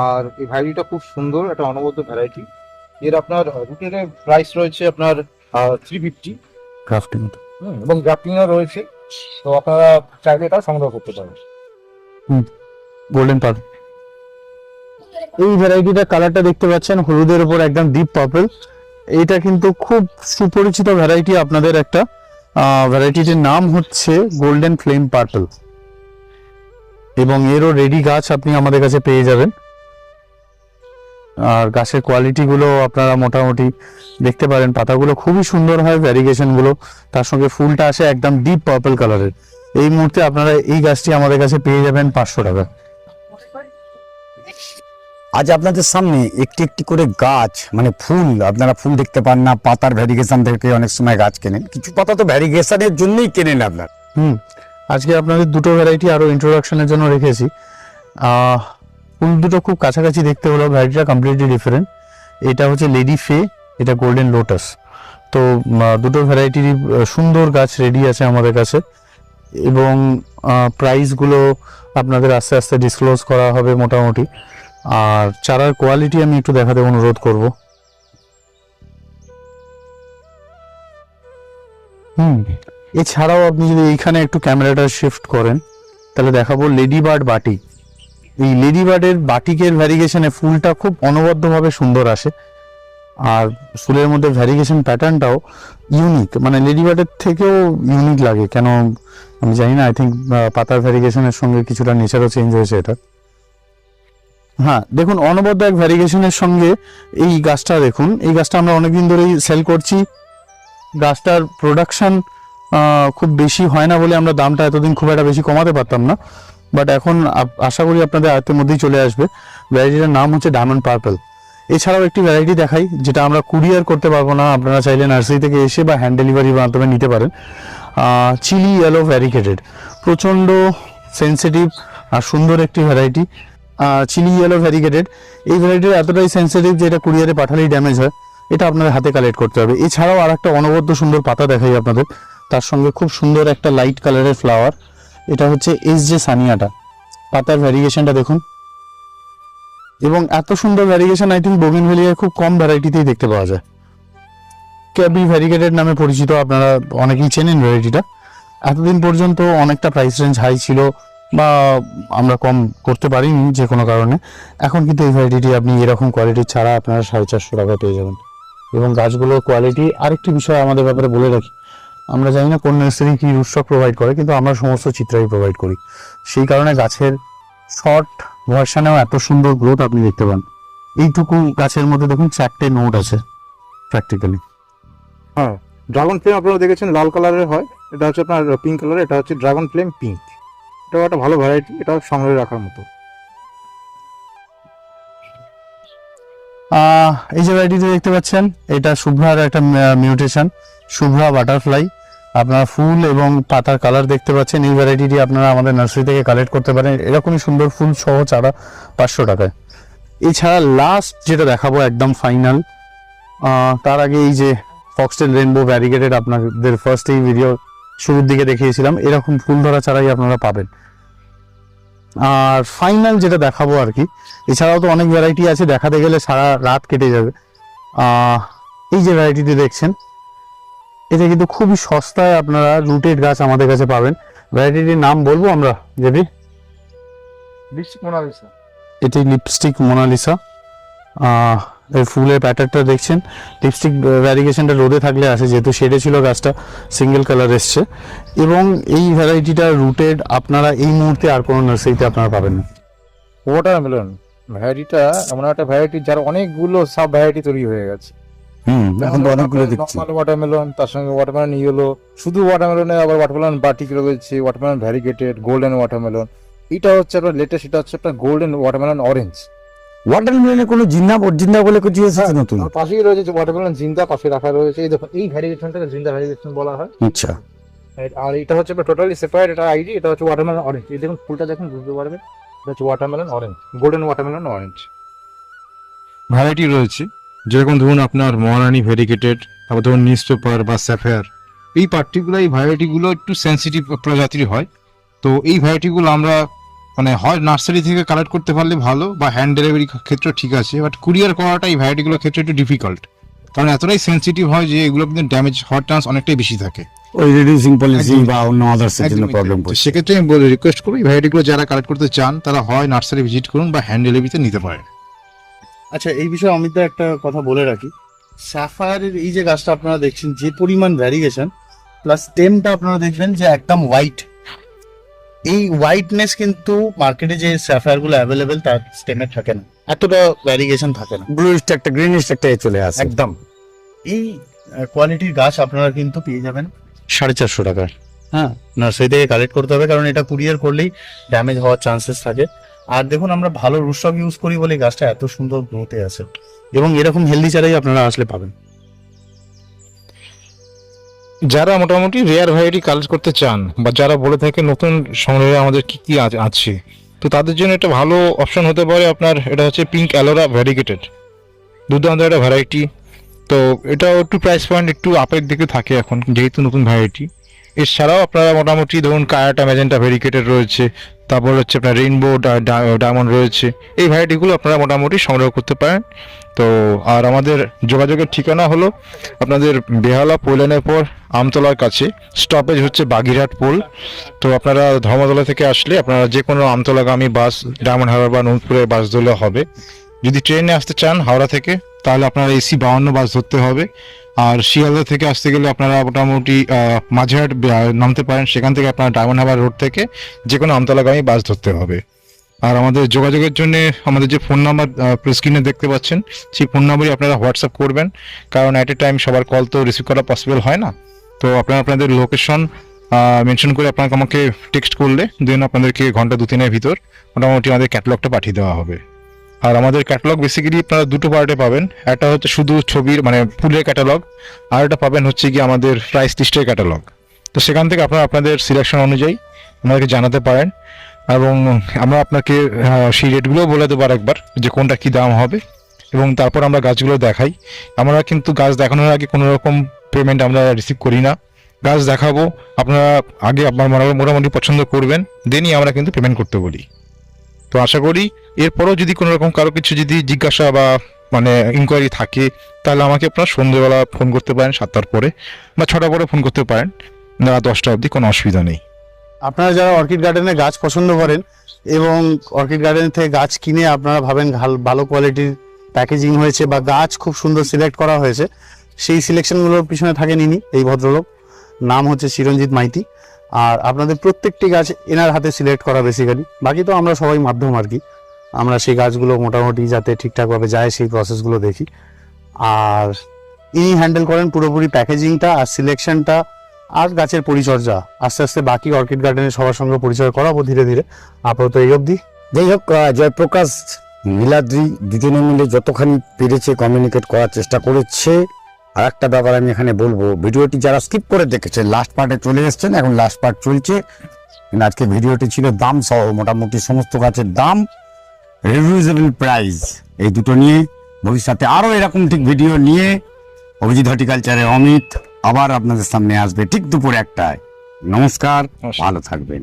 আর এই ভ্যারাইটিটা খুব সুন্দর, একটা অনবদ্য ভ্যারাইটি। এর আপনার রুটেডের প্রাইস রয়েছে আপনার 350, ক্রাফটিং এবং গ্রাফটিংও রয়েছে। তো আপনারা চাইলে এটা সংগ্রহ করতে পারেন। Golden pearl. এই ভ্যারাইটিটা কালারটা দেখতে পাচ্ছেন, হলুদের উপর একদম ডিপ পার্পল। এইটা কিন্তু খুব সুপরিচিত ভ্যারাইটি আপনাদের একটা। ভ্যারাইটিটির নাম হচ্ছে গোল্ডেন ফ্লেম পার্পল, এবং এরও রেডি গাছ আপনি আমাদের কাছে পেয়ে যাবেন। আর গাছের কোয়ালিটি গুলো আপনারা মোটামুটি দেখতে পারেন। পাতাগুলো খুবই সুন্দর হয়, ভ্যারিগেশন গুলো, তার সঙ্গে ফুলটা আসে একদম ডিপ পার্পল কালারের। এই মুহূর্তে আপনারা এই গাছটি আমাদের কাছে পেয়ে যাবেন 500 টাকা। আজ আপনাদের সামনে একটি একটি করে গাছ, মানে ফুল, আপনারা ফুল দেখতে পান না, পাতার ভ্যারিগেশন থেকে অনেক সময় গাছ কেনেন। কিছু পাতা তো ভ্যারিগেশনের জন্যই কেনেন আপনার। আজকে আপনাদের দুটো ভ্যারাইটি আরো ইন্ট্রোডাকশনের জন্য রেখেছি। ফুল দুটো খুব কাছাকাছি দেখতে হলো, ভ্যারাইটিটা কমপ্লিটলি ডিফারেন্ট। এটা হচ্ছে লেডি ফে, এটা গোল্ডেন লোটাস। তো দুটো ভ্যারাইটির সুন্দর গাছ রেডি আছে আমাদের কাছে, এবং প্রাইসগুলো আপনাদের আস্তে আস্তে ডিসক্লোজ করা হবে মোটামুটি। আর চারার কোয়ালিটি আমি একটু দেখাতে অনুরোধ করব। এছাড়াও আপনি যদি এইখানে একটু ক্যামেরাটা শিফট করেন তাহলে দেখাবো লেডি বার্ড বাটিক। এই লেডি বার্ডের বাটিকের ভ্যারিগেশনে ফুলটা খুব অনবদ্যভাবে সুন্দর আসে, আর ফুলের মধ্যে ভ্যারিগেশন প্যাটার্নটাও ইউনিক, মানে লেডি বার্ডের থেকেও ইউনিক লাগে কেন আমি জানি না। আই থিঙ্ক পাতার ভ্যারিগেশনের সঙ্গে কিছুটা নেচারও চেঞ্জ হয়েছে এটা। হ্যাঁ, দেখুন অনবদ্য এক ভ্যারিগেশনের সঙ্গে এই গাছটা দেখুন। এই গাছটা আমরা অনেকদিন ধরেই সেল করছি। গাছটার প্রোডাকশন খুব বেশি হয় না বলে আমরা দামটা এতদিন খুব একটা বেশি কমাতে পারতাম না, বাট এখন আশা করি আপনাদের আয়ত্তের মধ্যেই চলে আসবে। ভ্যারাইটিটার নাম হচ্ছে ডায়মন্ড পার্পল। এছাড়াও একটি ভ্যারাইটি দেখাই যেটা আমরা কুরিয়ার করতে পারবো না, আপনারা চাইলে নার্সারি থেকে এসে বা হ্যান্ড ডেলিভারির মাধ্যমে নিতে পারেন। চিলি ইয়েলো ভ্যারিকেটেড, প্রচণ্ড সেন্সিটিভ আর সুন্দর একটি ভ্যারাইটি। চিলি ইয়েলো ভ্যারিকেটেড এই ভ্যারাইটির এতটাই সেন্সিটিভ যে এটা কুরিয়ারে পাঠালেই ড্যামেজ হয়, এটা আপনাদের হাতে কালেক্ট করতে হবে। এছাড়াও আর একটা অনবদ্য সুন্দর পাতা দেখাই আপনাদের, তার সঙ্গে খুব সুন্দর একটা লাইট কালারের ফ্লাওয়ার। এটা হচ্ছে এসজে সানিয়াটা। পাতার ভ্যারিগেশনটা দেখুন, এবং এত সুন্দর ভ্যারিগেশন আই থিঙ্ক বোগেনভেলিয়ায় খুব কম ভ্যারাইটিতেই দেখতে পাওয়া যায়। ক্যাবি ভ্যারিগেটেড নামে পরিচিত, আপনারা অনেকেই চেনেন ভ্যারাইটিটা। এতদিন পর্যন্ত অনেকটা প্রাইস রেঞ্জ হাই ছিল বা আমরা কম করতে পারিনি যে কোনো কারণে। এখন কিন্তু এই ভ্যারাইটিটি আপনি এরকম কোয়ালিটি ছাড়া আপনারা 450 টাকা পেয়ে যাবেন। এবং গাছগুলোর কোয়ালিটি, আরেকটি বিষয় আমাদের ব্যাপারে বলে রাখি, আমরা জানি না কোন নার্সারি কি রুটস্টক প্রোভাইড করে, কিন্তু আমরা সমস্ত চিত্রাই প্রোভাইড করি। সেই কারণে গাছের শর্ট ভার্সানেও এত সুন্দর গ্রোথ আপনি দেখতে পান। এইটুকু গাছের মধ্যে দেখুন 4টে নোট আছে প্র্যাকটিক্যালি। হ্যাঁ, ড্রাগন ফ্লেম আপনারা দেখেছেন লাল কালারের হয়, এটা হচ্ছে আপনার পিঙ্ক কালার, এটা হচ্ছে ড্রাগন ফ্লেম পিঙ্ক। এটাও একটা ভালো ভ্যারাইটি, এটাও সংগ্রহে রাখার মতো। এই যে ভ্যারাইটিতে দেখতে পাচ্ছেন, এটা শুভ্রার একটা মিউটেশন, শুভ্রা বাটারফ্লাই। আপনারা ফুল এবং পাতার কালার দেখতে পাচ্ছেন। এই ভ্যারাইটিটি আপনারা আমাদের নার্সারি থেকে কালেক্ট করতে পারেন, এরকমই সুন্দর ফুল সহ চারা 500 টাকায়। এছাড়া লাস্ট যেটা দেখাবো একদম ফাইনাল, তার আগে এই যে ফক্সটেল রেনবো ভ্যারিগেটেড আপনাদের ফার্স্ট এই ভিডিও শুরুর দিকে দেখিয়েছিলাম, এরকম ফুল ধরা চারাই আপনারা পাবেন। আর ফাইনাল যেটা দেখাবো আর কি, এছাড়াও তো অনেক ভ্যারাইটি আছে, দেখাতে গেলে সারা রাত কেটে যাবে। এই যে ভ্যারাইটিটি দেখছেন, এটা কিন্তু খুবই সস্তায় আপনারা রুটেড গাছ আমাদের কাছে পাবেন। ভ্যারাইটিটির নাম বলবো আমরা যদি, লিপস্টিক মোনালিসা। এটি লিপস্টিক মোনালিসা। এর ফুলের প্যাটার্নটা দেখছেন, লিপস্টিক ভ্যারিগেশনটা রোদে থাকলে আসে, যেহেতু শেডে ছিল গাছটা সিঙ্গেল কালার এসছে। এবং এই ভ্যারাইটিটা রুটেড আপনারা এই মুহূর্তে আর কোনো নার্সারিতে আপনারা পাবেন না। ওয়াটারমেলন ভ্যারাইটিটা এমন একটা ভ্যারাইটি যার অনেকগুলো সাব ভ্যারাইটি তৈরি হয়ে গেছে। এখন তো অনেকগুলো দেখছি। নরমাল ওয়াটারমেলন, তার সঙ্গে ওয়াটারমেলন ইয়েলো, শুধু ওয়াটারমেলনে আবার ওয়াটারমেলন বাটিক রয়েছে, ওয়াটারমেলন ভ্যারিগেটেড, গোল্ডেন ওয়াটারমেলন। এটা হচ্ছে আপনার লেটেস্ট, এটা হচ্ছে আপনার গোল্ডেন ওয়াটারমেলন অরেঞ্জ। ওয়াটারমেলনে কোনো জিন্দা বলে কিছু এসেছে নতুন? আর পাশেই রয়েছে ওয়াটারমেলন জিন্দা, পাশে রাখা রয়েছে। এই দেখুন, এই ভ্যারিগেশনটাকে জিন্দা ভ্যারিগেশন বলা হয়। আচ্ছা, আর এটা হচ্ছে টোটালি সেপারেট, এটা আইডি, এটা হচ্ছে ওয়াটারমেলন অরেঞ্জ। এই দেখুন ফুলটা দেখুন, বুঝতে পারবেন এটা হচ্ছে watermelon orange, golden watermelon orange. Variety রয়েছে, যেরকম ধরুন আপনার মহারানী ভেরিগেটেড, তারপর ধরুন নিউজ পেপার বা স্যাফেয়ার। এই পার্টিকুলার এই ভ্যারাইটিগুলো একটু সেন্সিটিভ প্রজাতির হয়। তো এই ভ্যারাইটিগুলো আমরা মানে হয় নার্সারি থেকে কালেক্ট করতে পারলে ভালো, বা হ্যান্ড ডেলিভারি ক্ষেত্রে ঠিক আছে, বাট কুরিয়ার করাটা এই ভ্যারাইটিগুলোর ক্ষেত্রে একটু ডিফিকাল্ট, কারণ এতটাই সেন্সিটিভ হয় যে এগুলো কিন্তু ড্যামেজ হওয়ার চান্স অনেকটাই বেশি থাকে। ওই রিডিউসিং পলিসি বা অন্য আদার্সের জন্য প্রবলেম তো সেক্ষেত্রে আমি রিকোয়েস্ট করবো, এই ভ্যারাইটিগুলো যারা কালেক্ট করতে চান তারা হয় নার্সারি ভিজিট করুন বা হ্যান্ড ডেলিভারিতে নিতে পারেন। আচ্ছা, এই বিষয়ে অমিত একটা কথা বলে রাখি, স্যাফায়ারের এই যে গাছটা আপনারা দেখছেন, যে পরিমাণ ভ্যারিগেশন প্লাস স্টেমটা আপনারা দেখবেন যে একদম হোয়াইট। এই হোয়াইটনেস কিন্তু মার্কেটে যে স্যাফায়ার গুলো অ্যাভেলেবেল তার স্টেমে থাকে না, এতটা ভ্যারিগেশন থাকে না। ব্লুইশ একটা গ্রিনিশ একটা চলে আসে একদম এই কোয়ালিটির গাছ আপনারা কিন্তু পেয়ে যাবেন 450 টাকায়। হ্যাঁ, নার্সারি থেকে কালেক্ট করতে হবে, কারণ এটা কুরিয়ার করলেই ড্যামেজ হওয়ার চান্সেস থাকে। আর দেখুন, আমরা ভালো রুটস্টক ইউজ করি বলে গাছটা এত সুন্দর গ্রোথে আছে, এবং এরকম হেলদি চারাই আপনারা আসলে পাবেন। যারা মোটামুটি রেয়ার ভ্যারাইটি কালেক্ট করতে চান, বা যারা বলে থাকে নতুন সংগ্রহে আমাদের কি কি আছে, তো তাদের জন্য একটা ভালো অপশন হতে পারে আপনার, এটা হচ্ছে পিঙ্ক অ্যালোরা ভ্যারিগেটেড। দুর্দান্ত একটা ভ্যারাইটি। তো এটাও একটু প্রাইস পয়েন্ট একটু আপের দিকে থাকে এখন, যেহেতু নতুন ভ্যারাইটি। এছাড়াও আপনারা মোটামুটি ধরুন কায়াটা ম্যাজেন্টা ভ্যারিগেটেড রয়েছে, তারপর হচ্ছে আপনার রেইনবো ডায়মন্ড রয়েছে। এই ভ্যারাইটিগুলো আপনারা মোটামুটি সংগ্রহ করতে পারেন। তো আর আমাদের যোগাযোগের ঠিকানা হলো আপনাদের বেহালা পোলেনের পর আমতলার কাছে, স্টপেজ হচ্ছে বাগিরহাট পোল। তো আপনারা ধর্মতলা থেকে আসলে আপনারা যে কোনো আমতলাগামী বাস, ডায়মন্ড হারবার বা নূরপুরের বাস ধরলে হবে। যদি ট্রেনে আসতে চান হাওড়া থেকে, তাহলে আপনারা AC 52 বাস ধরতে হবে। আর শিয়ালদা থেকে আসতে গেলে আপনারা মোটামুটি মাঝেরহাট নামতে পারেন, সেখান থেকে আপনারা ডায়মন্ড হারবার রোড থেকে যে কোনো আমতলাগামী বাস ধরতে হবে। আর আমাদের যোগাযোগের জন্য আমাদের যে ফোন নাম্বার স্ক্রিনে দেখতে পাচ্ছেন, সেই ফোন নাম্বারই আপনারা হোয়াটসঅ্যাপ করবেন, কারণ অ্যাট এ টাইম সবার কল তো রিসিভ করা পসিবল হয় না। তো তো আপনারা আপনাদের লোকেশন মেনশন করে আপনাকে আমাকে টেক্সট করলে দেন আপনাদেরকে ঘন্টা 2-3-এর ভিতর মোটামুটি আমাদের ক্যাটালগটা পাঠিয়ে দেওয়া হবে। আর আমাদের ক্যাটালগ বেসিক্যালি আপনারা দুটো পার্টে পাবেন, একটা হচ্ছে শুধু ছবির মানে ফুলের ক্যাটালগ, আর একটা পাবেন হচ্ছে কি আমাদের প্রাইস লিস্টের ক্যাটালগ। তো সেখান থেকে আপনারা আপনাদের সিলেকশন অনুযায়ী আমাদেরকে জানাতে পারেন এবং আমরা আপনাকে সেই রেটগুলোও বলে দেবো আরেকবার যে কোনটা কী দাম হবে, এবং তারপর আমরা গাছগুলো দেখাই। আমরা কিন্তু গাছ দেখানোর আগে কোনো রকম পেমেন্ট আমরা রিসিভ করি না। গাছ দেখাবো, আপনারা আগে আপনার মোটামুটি পছন্দ করবেন, দেনই আমরা কিন্তু পেমেন্ট করতে বলি। তো আশা করি এরপরও যদি কোনো রকম কারো কিছু যদি জিজ্ঞাসা বা মানে ইনকোয়ারি থাকে, তাহলে আমাকে আপনারা সন্ধ্যেবেলা ফোন করতে পারেন 7টার পরে, বা 6টার পরে ফোন করতে পারেন, না 10টা অবধি কোনো অসুবিধা নেই। আপনারা যারা অর্কিড গার্ডেনে গাছ পছন্দ করেন এবং অর্কিড গার্ডেন থেকে গাছ কিনে আপনারা ভাবেন ভালো কোয়ালিটির প্যাকেজিং হয়েছে বা গাছ খুব সুন্দর সিলেক্ট করা হয়েছে, সেই সিলেকশনগুলোর পিছনে থাকেন ইনি, এই ভদ্রলোক, নাম হচ্ছে চিরঞ্জিত মাইতি। আর আপনাদের প্রত্যেকটি গাছ এনার হাতে সিলেক্ট করা বেসিক্যালি, বাকি তো আমরা সবাই মাধ্যম আর কি, আমরা সেই গাছগুলো মোটামুটি যাতে ঠিকঠাকভাবে যায় সেই প্রসেসগুলো দেখি। আর ইনি হ্যান্ডেল করেন পুরোপুরি প্যাকেজিংটা আর সিলেকশনটা আর গাছের পরিচর্যা। আস্তে আস্তে বাকি অর্কিড গার্ডেনের সবার সঙ্গে পরিচয় করাবো ধীরে ধীরে, আপাতত এই অবধি। যাই হোক, জয়প্রকাশ নীলাদ্রি দুজনে মিলে যতখানি পেরেছে কমিউনিকেট করার চেষ্টা করেছে। আর একটা ব্যাপার আমি এখানে বলবো, ভিডিওটি যারা স্কিপ করে দেখেছে লাস্ট পার্টে চলে এসছেন, এখন লাস্ট পার্ট চলছে। আজকে ভিডিওটি ছিল দাম সহ, মোটামুটি সমস্ত গাছের দাম, রিভিউজেবল প্রাইস, এই দুটো নিয়ে। ভবিষ্যতে আরও এরকম ঠিক ভিডিও নিয়ে অভিজিৎ হর্টিকালচারের অমিত আবার আপনাদের সামনে আসবে ঠিক দুপুর 1টায়। নমস্কার, ভালো থাকবেন।